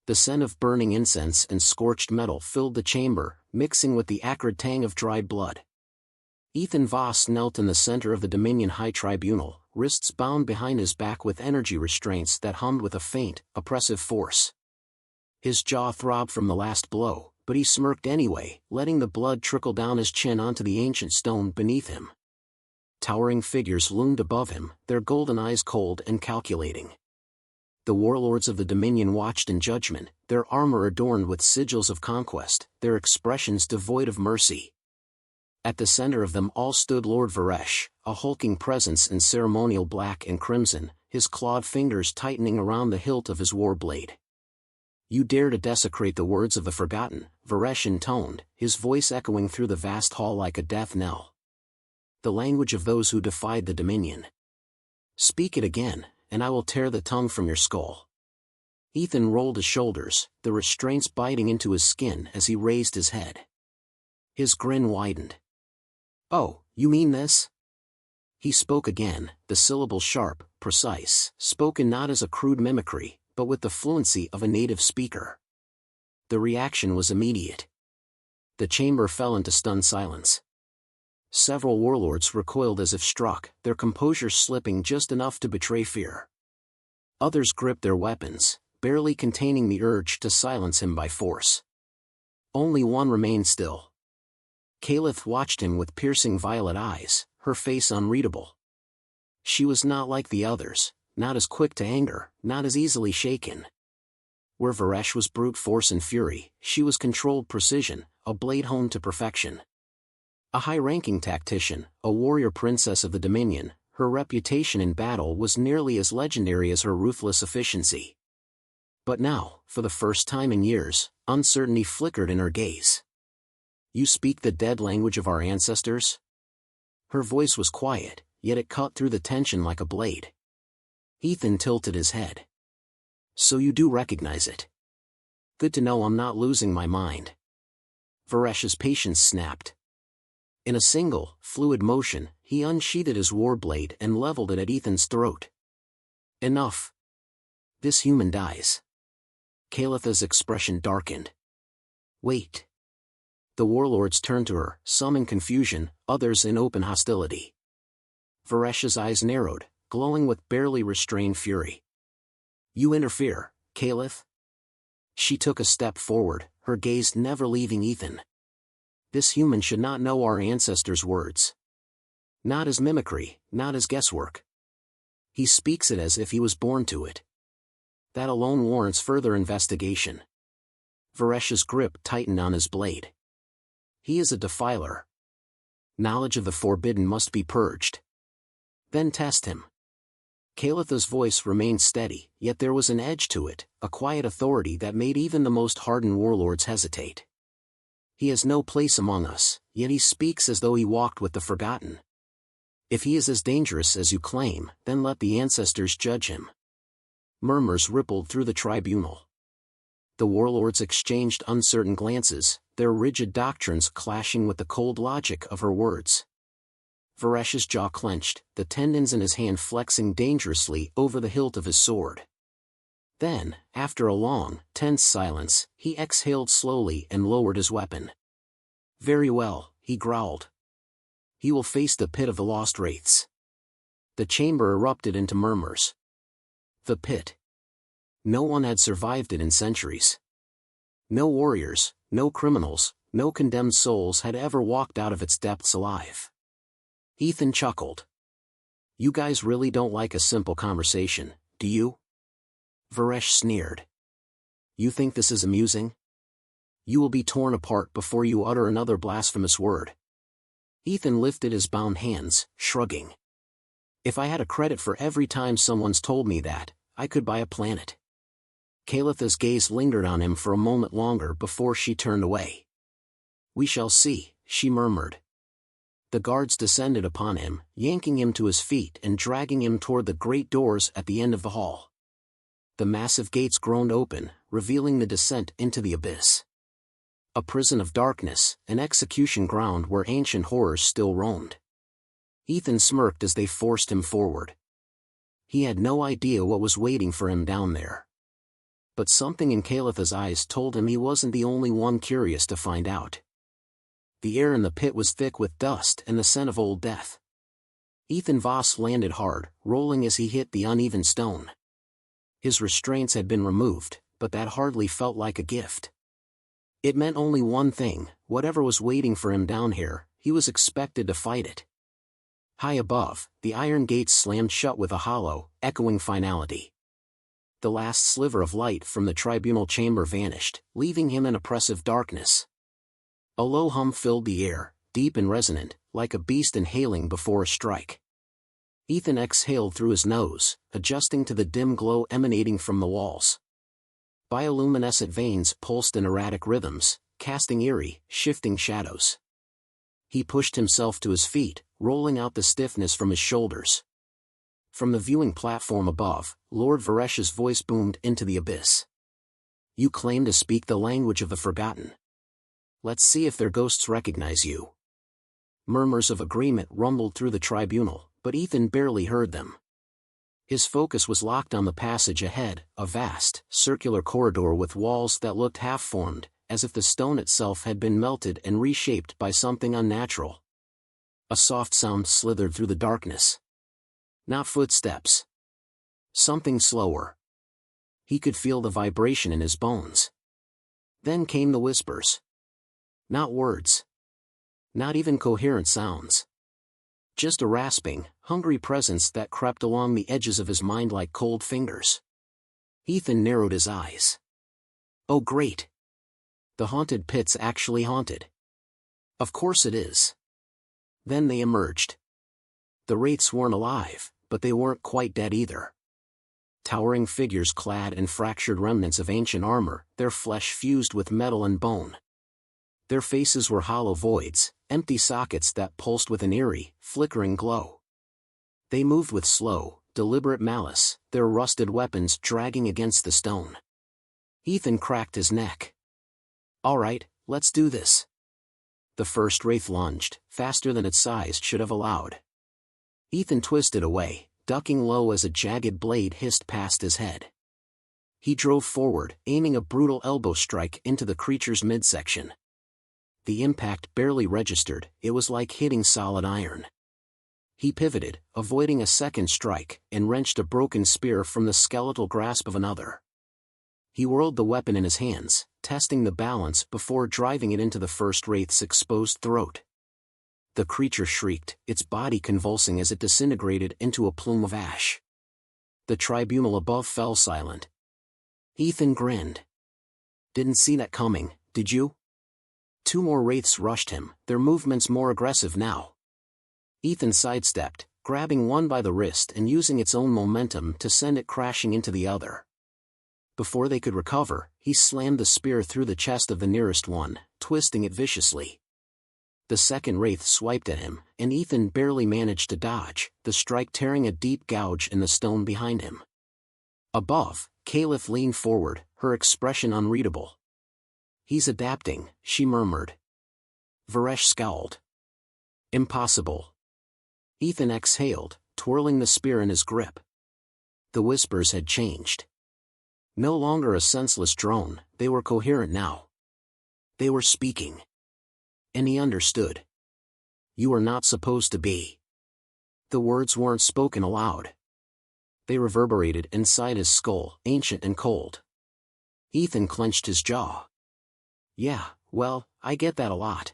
The scent of burning incense and scorched metal filled the chamber, mixing with the acrid tang of dried blood. Ethan Voss knelt in the center of the Dominion High Tribunal, wrists bound behind his back with energy restraints that hummed with a faint, oppressive force. His jaw throbbed from the last blow, but he smirked anyway, letting the blood trickle down his chin onto the ancient stone beneath him. Towering figures loomed above him, their golden eyes cold and calculating. The warlords of the Dominion watched in judgment, their armor adorned with sigils of conquest, their expressions devoid of mercy. At the center of them all stood Lord Varesh, a hulking presence in ceremonial black and crimson, his clawed fingers tightening around the hilt of his war blade. "You dare to desecrate the words of the forgotten," Varesh intoned, his voice echoing through the vast hall like a death knell. "The language of those who defied the Dominion. Speak it again, and I will tear the tongue from your skull." Ethan rolled his shoulders, the restraints biting into his skin as he raised his head. His grin widened. "Oh, you mean this?" He spoke again, the syllable sharp, precise, spoken not as a crude mimicry, but with the fluency of a native speaker. The reaction was immediate. The chamber fell into stunned silence. Several warlords recoiled as if struck, their composure slipping just enough to betray fear. Others gripped their weapons, barely containing the urge to silence him by force. Only one remained still. Caliph watched him with piercing violet eyes, her face unreadable. She was not like the others, not as quick to anger, not as easily shaken. Where Varesh was brute force and fury, she was controlled precision, a blade honed to perfection. A high-ranking tactician, a warrior princess of the Dominion, her reputation in battle was nearly as legendary as her ruthless efficiency. But now, for the first time in years, uncertainty flickered in her gaze. "You speak the dead language of our ancestors?" Her voice was quiet, yet it cut through the tension like a blade. Ethan tilted his head. "So you do recognize it? Good to know I'm not losing my mind." Varesh's patience snapped. In a single, fluid motion, he unsheathed his war blade and leveled it at Ethan's throat. "Enough. This human dies." Calitha's expression darkened. "Wait." The warlords turned to her, some in confusion, others in open hostility. Varesh's eyes narrowed, glowing with barely restrained fury. "You interfere, Caliph?" She took a step forward, her gaze never leaving Ethan. "This human should not know our ancestors' words. Not as mimicry, not as guesswork. He speaks it as if he was born to it. That alone warrants further investigation." Varesh's grip tightened on his blade. "He is a defiler. Knowledge of the forbidden must be purged. Then test him." Calitha's voice remained steady, yet there was an edge to it, a quiet authority that made even the most hardened warlords hesitate. "He has no place among us, yet he speaks as though he walked with the forgotten. If he is as dangerous as you claim, then let the ancestors judge him." Murmurs rippled through the tribunal. The warlords exchanged uncertain glances, their rigid doctrines clashing with the cold logic of her words. Varesh's jaw clenched, the tendons in his hand flexing dangerously over the hilt of his sword. Then, after a long, tense silence, he exhaled slowly and lowered his weapon. "Very well," he growled. "He will face the pit of the lost wraiths." The chamber erupted into murmurs. The pit. No one had survived it in centuries. No warriors, no criminals, no condemned souls had ever walked out of its depths alive. Ethan chuckled. "You guys really don't like a simple conversation, do you?" Varesh sneered. "You think this is amusing? You will be torn apart before you utter another blasphemous word." Ethan lifted his bound hands, shrugging. "If I had a credit for every time someone's told me that, I could buy a planet." Calitha's gaze lingered on him for a moment longer before she turned away. "We shall see," she murmured. The guards descended upon him, yanking him to his feet and dragging him toward the great doors at the end of the hall. The massive gates groaned open, revealing the descent into the abyss. A prison of darkness, an execution ground where ancient horrors still roamed. Ethan smirked as they forced him forward. He had no idea what was waiting for him down there. But something in Kalitha's eyes told him he wasn't the only one curious to find out. The air in the pit was thick with dust and the scent of old death. Ethan Voss landed hard, rolling as he hit the uneven stone. His restraints had been removed, but that hardly felt like a gift. It meant only one thing: whatever was waiting for him down here, he was expected to fight it. High above, the iron gates slammed shut with a hollow, echoing finality. The last sliver of light from the tribunal chamber vanished, leaving him in oppressive darkness. A low hum filled the air, deep and resonant, like a beast inhaling before a strike. Ethan exhaled through his nose, adjusting to the dim glow emanating from the walls. Bioluminescent veins pulsed in erratic rhythms, casting eerie, shifting shadows. He pushed himself to his feet, rolling out the stiffness from his shoulders. From the viewing platform above, Lord Varesh's voice boomed into the abyss. "You claim to speak the language of the forgotten. Let's see if their ghosts recognize you." Murmurs of agreement rumbled through the tribunal, but Ethan barely heard them. His focus was locked on the passage ahead, a vast, circular corridor with walls that looked half-formed, as if the stone itself had been melted and reshaped by something unnatural. A soft sound slithered through the darkness. Not footsteps. Something slower. He could feel the vibration in his bones. Then came the whispers. Not words. Not even coherent sounds. Just a rasping, hungry presence that crept along the edges of his mind like cold fingers. Ethan narrowed his eyes. Oh great! The haunted pit's actually haunted. Of course it is. Then they emerged. The wraiths weren't alive, but they weren't quite dead either. Towering figures clad in fractured remnants of ancient armor, their flesh fused with metal and bone. Their faces were hollow voids, empty sockets that pulsed with an eerie, flickering glow. They moved with slow, deliberate malice, their rusted weapons dragging against the stone. Ethan cracked his neck. All right, let's do this. The first wraith lunged, faster than its size should have allowed. Ethan twisted away, ducking low as a jagged blade hissed past his head. He drove forward, aiming a brutal elbow strike into the creature's midsection. The impact barely registered, it was like hitting solid iron. He pivoted, avoiding a second strike, and wrenched a broken spear from the skeletal grasp of another. He whirled the weapon in his hands, testing the balance before driving it into the first wraith's exposed throat. The creature shrieked, its body convulsing as it disintegrated into a plume of ash. The tribunal above fell silent. Ethan grinned. Didn't see that coming, did you? Two more wraiths rushed him, their movements more aggressive now. Ethan sidestepped, grabbing one by the wrist and using its own momentum to send it crashing into the other. Before they could recover, he slammed the spear through the chest of the nearest one, twisting it viciously. The second wraith swiped at him, and Ethan barely managed to dodge, the strike tearing a deep gouge in the stone behind him. Above, Kalith leaned forward, her expression unreadable. He's adapting, she murmured. Varesh scowled. Impossible. Ethan exhaled, twirling the spear in his grip. The whispers had changed. No longer a senseless drone, they were coherent now. They were speaking. And he understood. You are not supposed to be. The words weren't spoken aloud. They reverberated inside his skull, ancient and cold. Ethan clenched his jaw. Yeah, well, I get that a lot.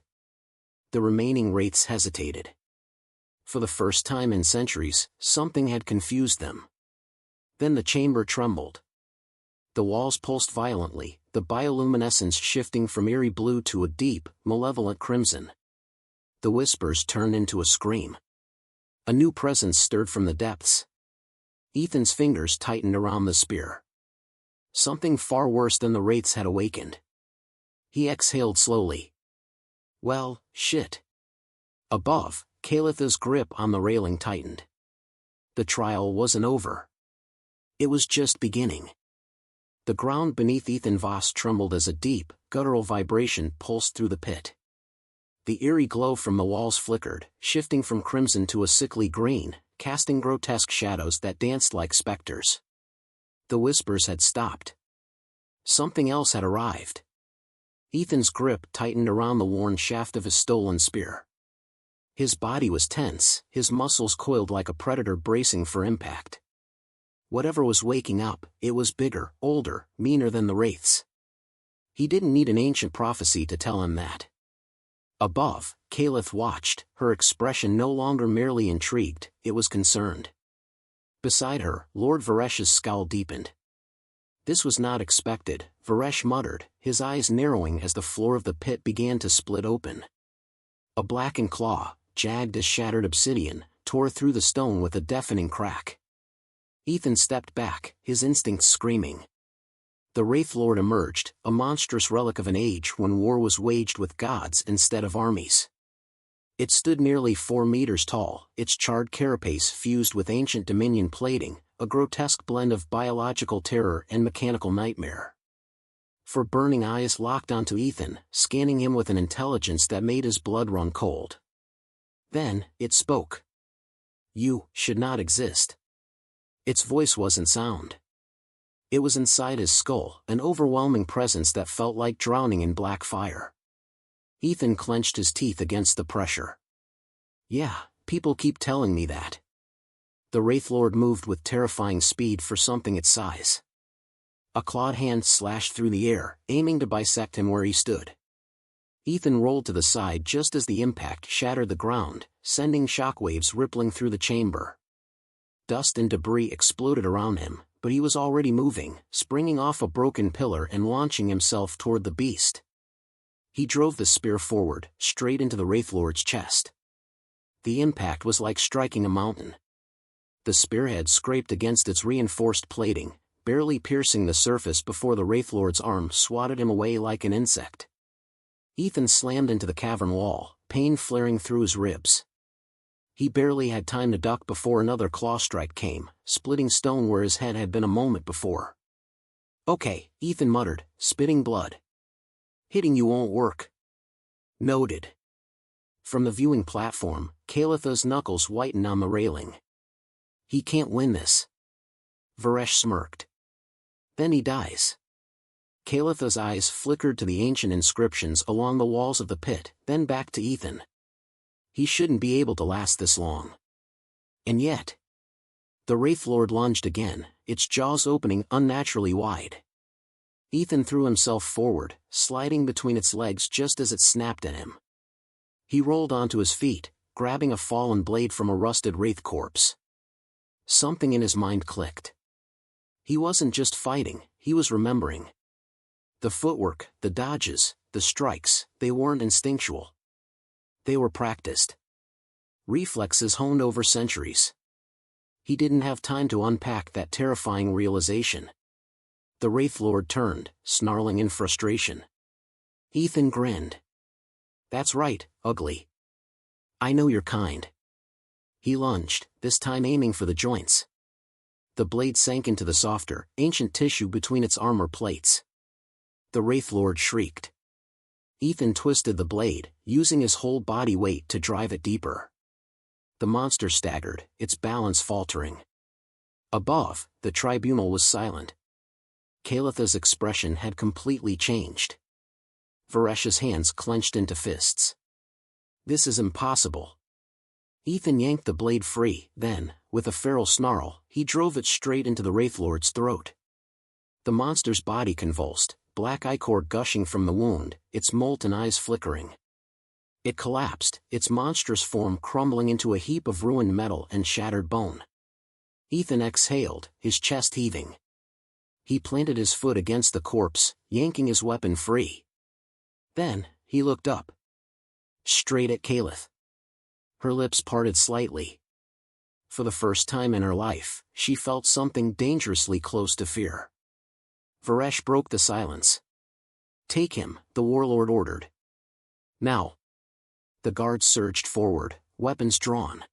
The remaining wraiths hesitated. For the first time in centuries, something had confused them. Then the chamber trembled. The walls pulsed violently, the bioluminescence shifting from eerie blue to a deep, malevolent crimson. The whispers turned into a scream. A new presence stirred from the depths. Ethan's fingers tightened around the spear. Something far worse than the wraiths had awakened. He exhaled slowly. Well, shit. Above, Kalitha's grip on the railing tightened. The trial wasn't over. It was just beginning. The ground beneath Ethan Voss trembled as a deep, guttural vibration pulsed through the pit. The eerie glow from the walls flickered, shifting from crimson to a sickly green, casting grotesque shadows that danced like specters. The whispers had stopped. Something else had arrived. Ethan's grip tightened around the worn shaft of his stolen spear. His body was tense, his muscles coiled like a predator bracing for impact. Whatever was waking up, it was bigger, older, meaner than the wraiths. He didn't need an ancient prophecy to tell him that. Above, Kalith watched, her expression no longer merely intrigued, it was concerned. Beside her, Lord Varesh's scowl deepened. This was not expected, Varesh muttered, his eyes narrowing as the floor of the pit began to split open. A blackened claw, jagged as shattered obsidian, tore through the stone with a deafening crack. Ethan stepped back, his instincts screaming. The Wraith Lord emerged, a monstrous relic of an age when war was waged with gods instead of armies. It stood nearly 4 meters tall, its charred carapace fused with ancient Dominion plating, a grotesque blend of biological terror and mechanical nightmare. For burning eyes locked onto Ethan, scanning him with an intelligence that made his blood run cold. Then, it spoke. You should not exist. Its voice wasn't sound. It was inside his skull, an overwhelming presence that felt like drowning in black fire. Ethan clenched his teeth against the pressure. Yeah, people keep telling me that. The Wraith Lord moved with terrifying speed for something its size. A clawed hand slashed through the air, aiming to bisect him where he stood. Ethan rolled to the side just as the impact shattered the ground, sending shockwaves rippling through the chamber. Dust and debris exploded around him, but he was already moving, springing off a broken pillar and launching himself toward the beast. He drove the spear forward, straight into the Wraith Lord's chest. The impact was like striking a mountain. The spearhead scraped against its reinforced plating, barely piercing the surface before the Wraith Lord's arm swatted him away like an insect. Ethan slammed into the cavern wall, pain flaring through his ribs. He barely had time to duck before another claw strike came, splitting stone where his head had been a moment before. Okay, Ethan muttered, spitting blood. Hitting you won't work. Noted. From the viewing platform, Kalitha's knuckles whitened on the railing. He can't win this. Varesh smirked. Then he dies. Kalitha's eyes flickered to the ancient inscriptions along the walls of the pit, then back to Ethan. He shouldn't be able to last this long. And yet. The Wraith Lord lunged again, its jaws opening unnaturally wide. Ethan threw himself forward, sliding between its legs just as it snapped at him. He rolled onto his feet, grabbing a fallen blade from a rusted wraith corpse. Something in his mind clicked. He wasn't just fighting, he was remembering. The footwork, the dodges, the strikes, they weren't instinctual. They were practiced. Reflexes honed over centuries. He didn't have time to unpack that terrifying realization. The Wraith Lord turned, snarling in frustration. Ethan grinned. That's right, ugly. I know your kind. He lunged, this time aiming for the joints. The blade sank into the softer, ancient tissue between its armor plates. The Wraith Lord shrieked. Ethan twisted the blade, using his whole body weight to drive it deeper. The monster staggered, its balance faltering. Above, the tribunal was silent. Kalitha's expression had completely changed. Varesh's hands clenched into fists. This is impossible. Ethan yanked the blade free, then, with a feral snarl, he drove it straight into the Wraith Lord's throat. The monster's body convulsed, black ichor gushing from the wound, its molten eyes flickering. It collapsed, its monstrous form crumbling into a heap of ruined metal and shattered bone. Ethan exhaled, his chest heaving. He planted his foot against the corpse, yanking his weapon free. Then, he looked up. Straight at Kalith. Her lips parted slightly. For the first time in her life, she felt something dangerously close to fear. Varesh broke the silence. Take him, the warlord ordered. Now. The guards surged forward, weapons drawn.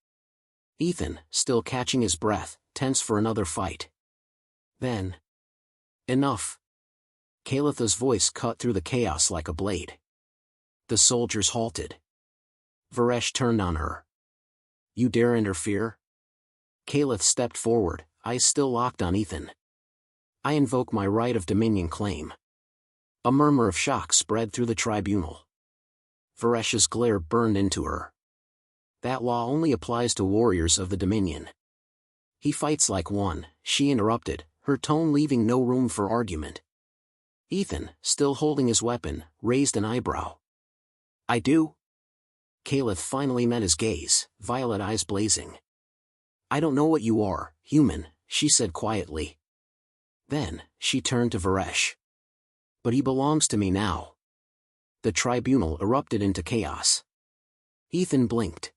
Ethan, still catching his breath, tense for another fight. Then. Enough. Kalitha's voice cut through the chaos like a blade. The soldiers halted. Varesh turned on her. You dare interfere? Kalith stepped forward, eyes still locked on Ethan. I invoke my right of dominion claim. A murmur of shock spread through the tribunal. Varesh's glare burned into her. That law only applies to warriors of the Dominion. He fights like one, she interrupted, her tone leaving no room for argument. Ethan, still holding his weapon, raised an eyebrow. I do? Caliph finally met his gaze, violet eyes blazing. I don't know what you are, human, she said quietly. Then, she turned to Varesh. But he belongs to me now. The tribunal erupted into chaos. Ethan blinked.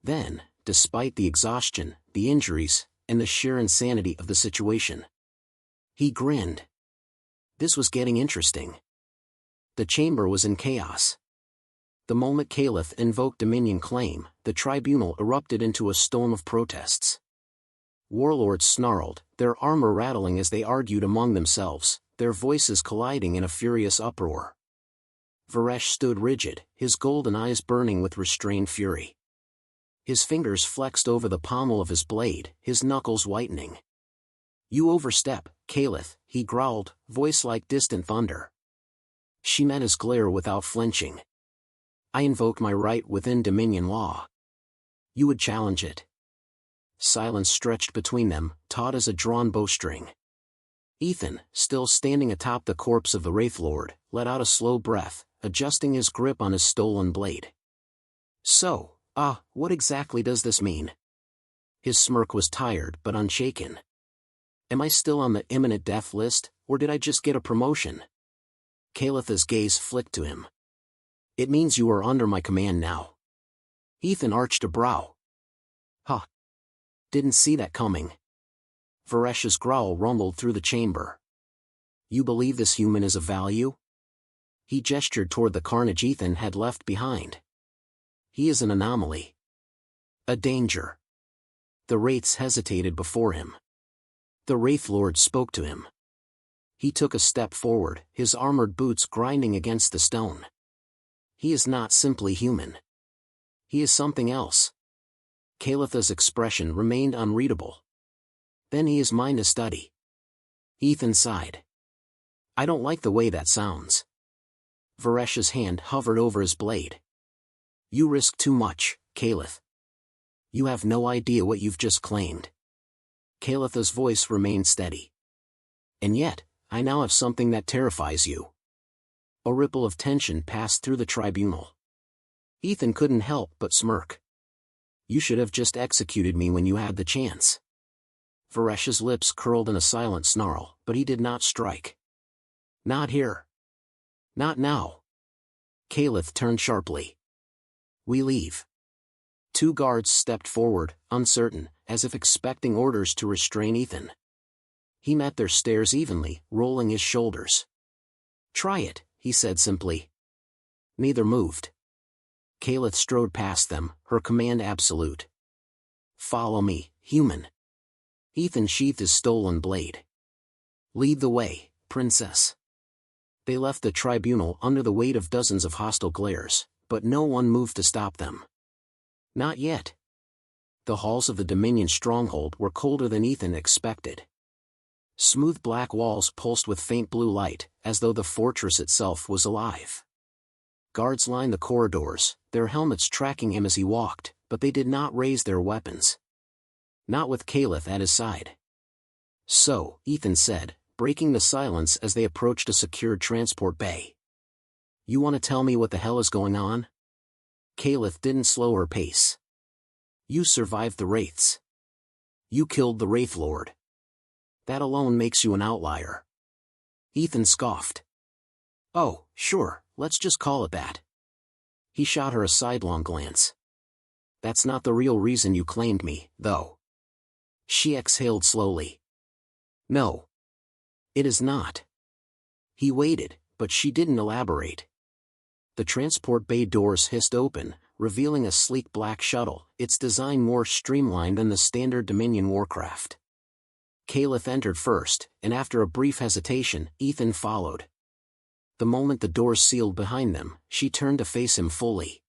Then, despite the exhaustion, the injuries, and the sheer insanity of the situation, he grinned. This was getting interesting. The chamber was in chaos. The moment Caliph invoked dominion claim, the tribunal erupted into a storm of protests. Warlords snarled, their armor rattling as they argued among themselves, their voices colliding in a furious uproar. Varesh stood rigid, his golden eyes burning with restrained fury. His fingers flexed over the pommel of his blade, his knuckles whitening. You overstep, Caliph, he growled, voice like distant thunder. She met his glare without flinching. I invoke my right within Dominion law. You would challenge it. Silence stretched between them, taut as a drawn bowstring. Ethan, still standing atop the corpse of the Wraith Lord, let out a slow breath, adjusting his grip on his stolen blade. So, what exactly does this mean? His smirk was tired but unshaken. Am I still on the imminent death list, or did I just get a promotion? Caliph's gaze flicked to him. It means you are under my command now. Ethan arched a brow. Huh. Didn't see that coming. Varesh's growl rumbled through the chamber. You believe this human is of value? He gestured toward the carnage Ethan had left behind. He is an anomaly. A danger. The wraiths hesitated before him. The Wraith Lord spoke to him. He took a step forward, his armored boots grinding against the stone. He is not simply human. He is something else. Calitha's expression remained unreadable. Then he is mine to study. Ethan sighed. I don't like the way that sounds. Varesh's hand hovered over his blade. You risk too much, Caliph. You have no idea what you've just claimed. Calitha's voice remained steady. And yet, I now have something that terrifies you. A ripple of tension passed through the tribunal. Ethan couldn't help but smirk. You should have just executed me when you had the chance. Varesh's lips curled in a silent snarl, but he did not strike. Not here. Not now. Caliph turned sharply. We leave. Two guards stepped forward, uncertain, as if expecting orders to restrain Ethan. He met their stares evenly, rolling his shoulders. Try it, he said simply. Neither moved. Caliph strode past them, her command absolute. Follow me, human. Ethan sheathed his stolen blade. Lead the way, princess. They left the tribunal under the weight of dozens of hostile glares, but no one moved to stop them. Not yet. The halls of the Dominion stronghold were colder than Ethan expected. Smooth black walls pulsed with faint blue light, as though the fortress itself was alive. Guards lined the corridors, their helmets tracking him as he walked, but they did not raise their weapons. Not with Caliph at his side. So, Ethan said, breaking the silence as they approached a secured transport bay. You want to tell me what the hell is going on? Caliph didn't slow her pace. You survived the wraiths. You killed the Wraith Lord. That alone makes you an outlier. Ethan scoffed. Oh, sure, let's just call it that. He shot her a sidelong glance. That's not the real reason you claimed me, though. She exhaled slowly. No. It is not. He waited, but she didn't elaborate. The transport bay doors hissed open, revealing a sleek black shuttle, its design more streamlined than the standard Dominion warcraft. Caliph entered first, and after a brief hesitation, Ethan followed. The moment the doors sealed behind them, she turned to face him fully.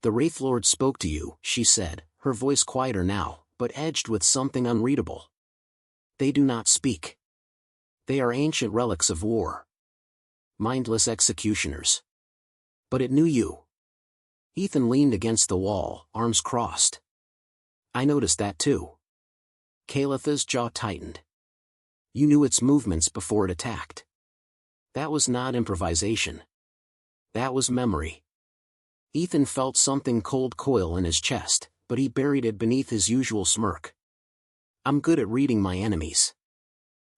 The Wraith Lord spoke to you, she said, her voice quieter now, but edged with something unreadable. They do not speak. They are ancient relics of war. Mindless executioners. But it knew you. Ethan leaned against the wall, arms crossed. I noticed that too. Kalitha's jaw tightened. You knew its movements before it attacked. That was not improvisation. That was memory. Ethan felt something cold coil in his chest, but he buried it beneath his usual smirk. I'm good at reading my enemies.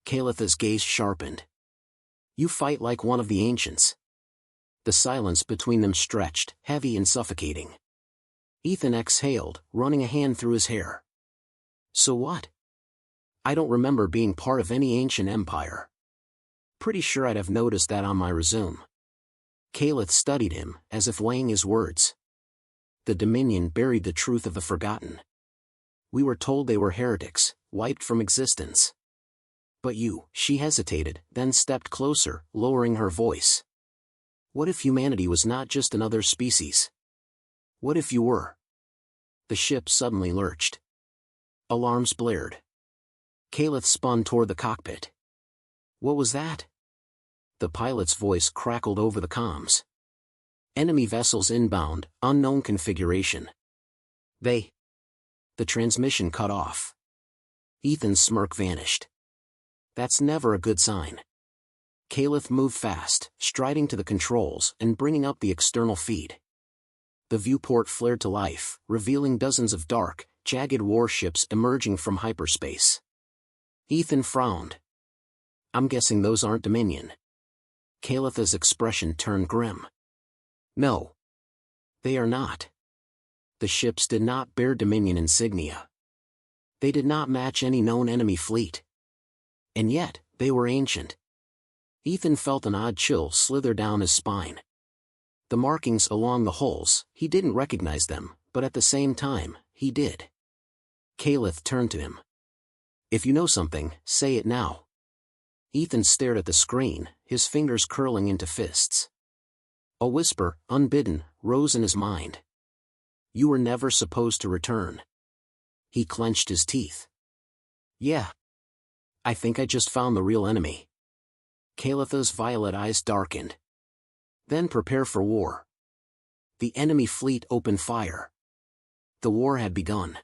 Kalitha's gaze sharpened. You fight like one of the ancients. The silence between them stretched, heavy and suffocating. Ethan exhaled, running a hand through his hair. So what? I don't remember being part of any ancient empire. Pretty sure I'd have noticed that on my resume. Kalith studied him, as if weighing his words. The Dominion buried the truth of the forgotten. We were told they were heretics, wiped from existence. But you, she hesitated, then stepped closer, lowering her voice. What if humanity was not just another species? What if you were? The ship suddenly lurched. Alarms blared. Kalith spun toward the cockpit. What was that? The pilot's voice crackled over the comms. Enemy vessels inbound, unknown configuration. The transmission cut off. Ethan's smirk vanished. That's never a good sign. Kalith moved fast, striding to the controls and bringing up the external feed. The viewport flared to life, revealing dozens of dark, jagged warships emerging from hyperspace. Ethan frowned. I'm guessing those aren't Dominion. Kalitha's expression turned grim. No. They are not. The ships did not bear Dominion insignia. They did not match any known enemy fleet. And yet, they were ancient. Ethan felt an odd chill slither down his spine. The markings along the hulls, he didn't recognize them, but at the same time, he did. Kalith turned to him. If you know something, say it now. Ethan stared at the screen, his fingers curling into fists. A whisper, unbidden, rose in his mind. You were never supposed to return. He clenched his teeth. Yeah. I think I just found the real enemy. Kalitha's violet eyes darkened. Then prepare for war. The enemy fleet opened fire. The war had begun.